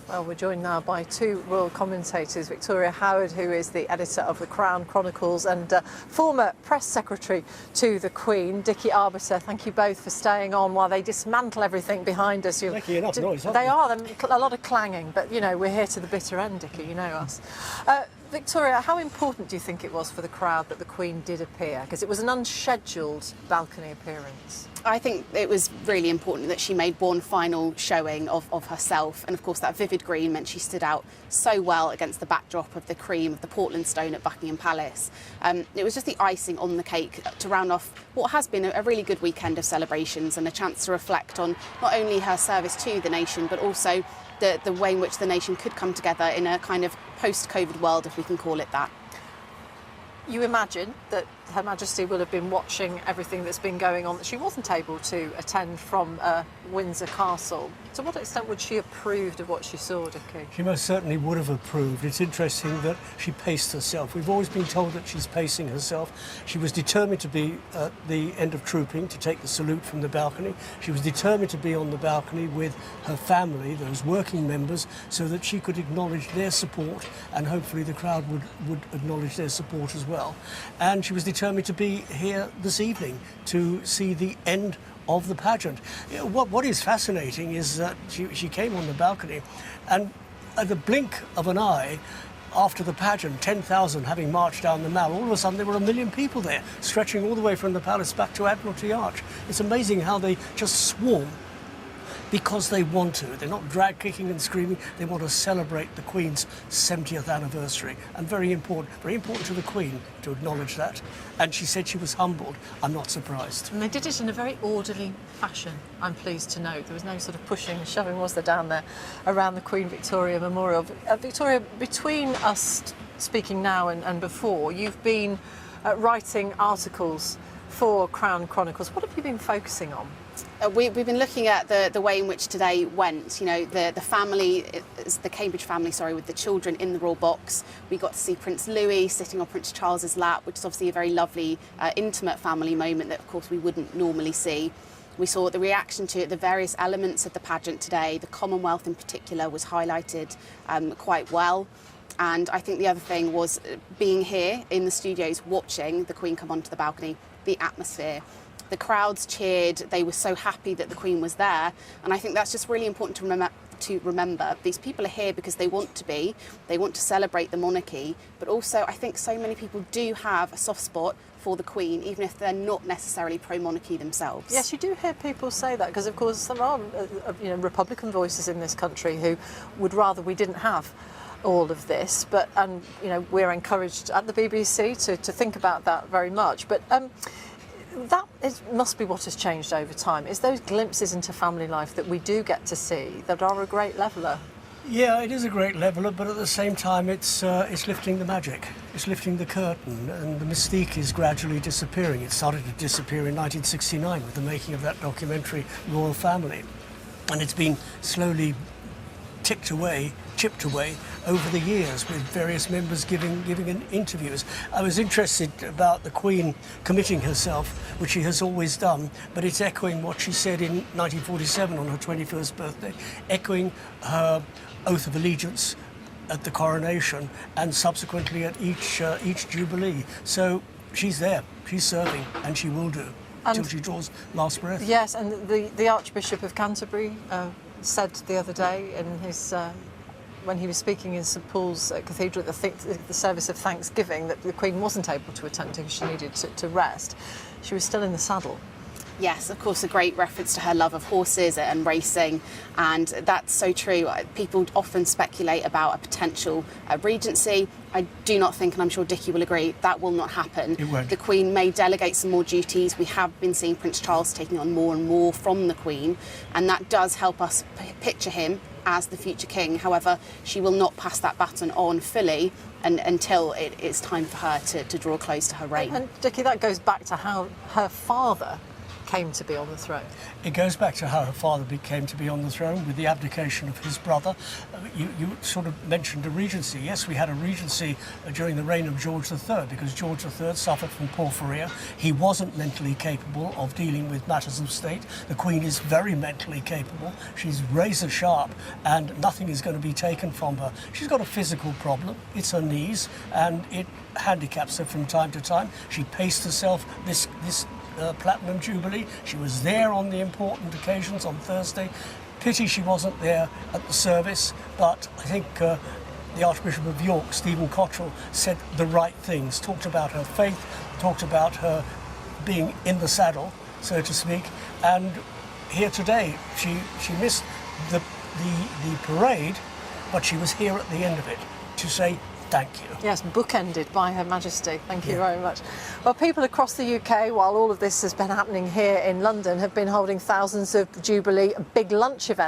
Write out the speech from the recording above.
Well, we're joined now by two royal commentators, Victoria Howard, who is the editor of the Crown Chronicles, and former Press Secretary to the Queen, Dickie Arbiter. Thank you both for staying on while they dismantle everything behind us. Making enough noise, aren't they are, a lot of clanging, but, you know, we're here to the bitter end, Dickie, you know us. Victoria, how important do you think it was for the crowd that the Queen did appear? Because it was an unscheduled balcony appearance. I think it was really important that she made one final showing of herself, and of course that vivid green meant she stood out so well against the backdrop of the cream of the Portland stone at Buckingham Palace. It was just the icing on the cake to round off what has been a really good weekend of celebrations and a chance to reflect on not only her service to the nation but also the way in which the nation could come together in a kind of post-COVID world, if we can call it that. You imagine that Her Majesty will have been watching everything that's been going on that she wasn't able to attend from Windsor Castle. To what extent would she have approved of what she saw, Dickie? She most certainly would have approved. It's interesting that she paced herself. We've always been told that she's pacing herself. She was determined to be at the end of trooping, to take the salute from the balcony. She was determined to be on the balcony with her family, those working members, so that she could acknowledge their support, and hopefully the crowd would acknowledge their support as well. And she was determined to be here this evening to see the end of the pageant. You know, what is fascinating is that she came on the balcony, and at the blink of an eye, after the pageant, 10,000 having marched down the Mall, all of a sudden there were 1 million people there, stretching all the way from the palace back to Admiralty Arch. It's amazing how they just swarm because they want to. They're not drag kicking and screaming. They want to celebrate the Queen's 70th anniversary. And very important to the Queen to acknowledge that. And she said she was humbled. I'm not surprised. And they did it in a very orderly fashion, I'm pleased to note. There was no sort of pushing and shoving, was there, down there around the Queen Victoria Memorial. Victoria, between us speaking now and before, you've been writing articles for Crown Chronicles. What have you been focusing on? We've been looking at the way in which today went. You know, the family, the Cambridge family, with the children in the royal box. We got to see Prince Louis sitting on Prince Charles's lap, which is obviously a very lovely, intimate family moment that, of course, we wouldn't normally see. We saw the reaction to the various elements of the pageant today. The Commonwealth in particular was highlighted quite well. And I think the other thing was being here in the studios watching the Queen come onto the balcony, the atmosphere. The crowds cheered, they were so happy that the Queen was there, and I think that's just really important to remember. These people are here because they want to celebrate the monarchy, but also I think so many people do have a soft spot for the Queen, even if they're not necessarily pro-monarchy themselves. Yes, you do hear people say that, because of course there are Republican voices in this country who would rather we didn't have all of this, but we're encouraged at the BBC to think about that very much. But must be what has changed over time. It's those glimpses into family life that we do get to see that are a great leveller. Yeah, it is a great leveller, but at the same time it's lifting the magic. It's lifting the curtain, and the mystique is gradually disappearing. It started to disappear in 1969 with the making of that documentary, Royal Family. And it's been slowly chipped away over the years, with various members giving interviews. I was interested about the Queen committing herself, which she has always done, but it's echoing what she said in 1947 on her 21st birthday, echoing her oath of allegiance at the coronation and subsequently at each Jubilee. So she's there, she's serving, and she will do until she draws last breath. Yes, and the Archbishop of Canterbury said the other day in his when he was speaking in St Paul's Cathedral at the service of Thanksgiving that the Queen wasn't able to attend because she needed to rest. She was still in the saddle. Yes, of course, a great reference to her love of horses and racing, and that's so true. People often speculate about a potential regency. I do not think, and I'm sure Dickie will agree, that will not happen. It won't. The Queen may delegate some more duties. We have been seeing Prince Charles taking on more and more from the Queen, and that does help us picture him as the future king. However, she will not pass that baton on fully until it's time for her to draw close to her reign. And Dickie, that goes back to how her father came to be on the throne? It goes back to how her father came to be on the throne with the abdication of his brother. You sort of mentioned a regency. Yes, we had a regency during the reign of George III because George III suffered from porphyria. He wasn't mentally capable of dealing with matters of state. The Queen is very mentally capable. She's razor sharp and nothing is going to be taken from her. She's got a physical problem. It's her knees and it handicaps her from time to time. She paced herself this Platinum Jubilee. She was there on the important occasions on Thursday. Pity she wasn't there at the service, but I think the Archbishop of York, Stephen Cottrell, said the right things, talked about her faith, talked about her being in the saddle, so to speak, and here today she missed the parade, but she was here at the end of it to say thank you. Yes, bookended by Her Majesty. Thank you very much. Well, people across the UK, while all of this has been happening here in London, have been holding thousands of Jubilee big lunch events.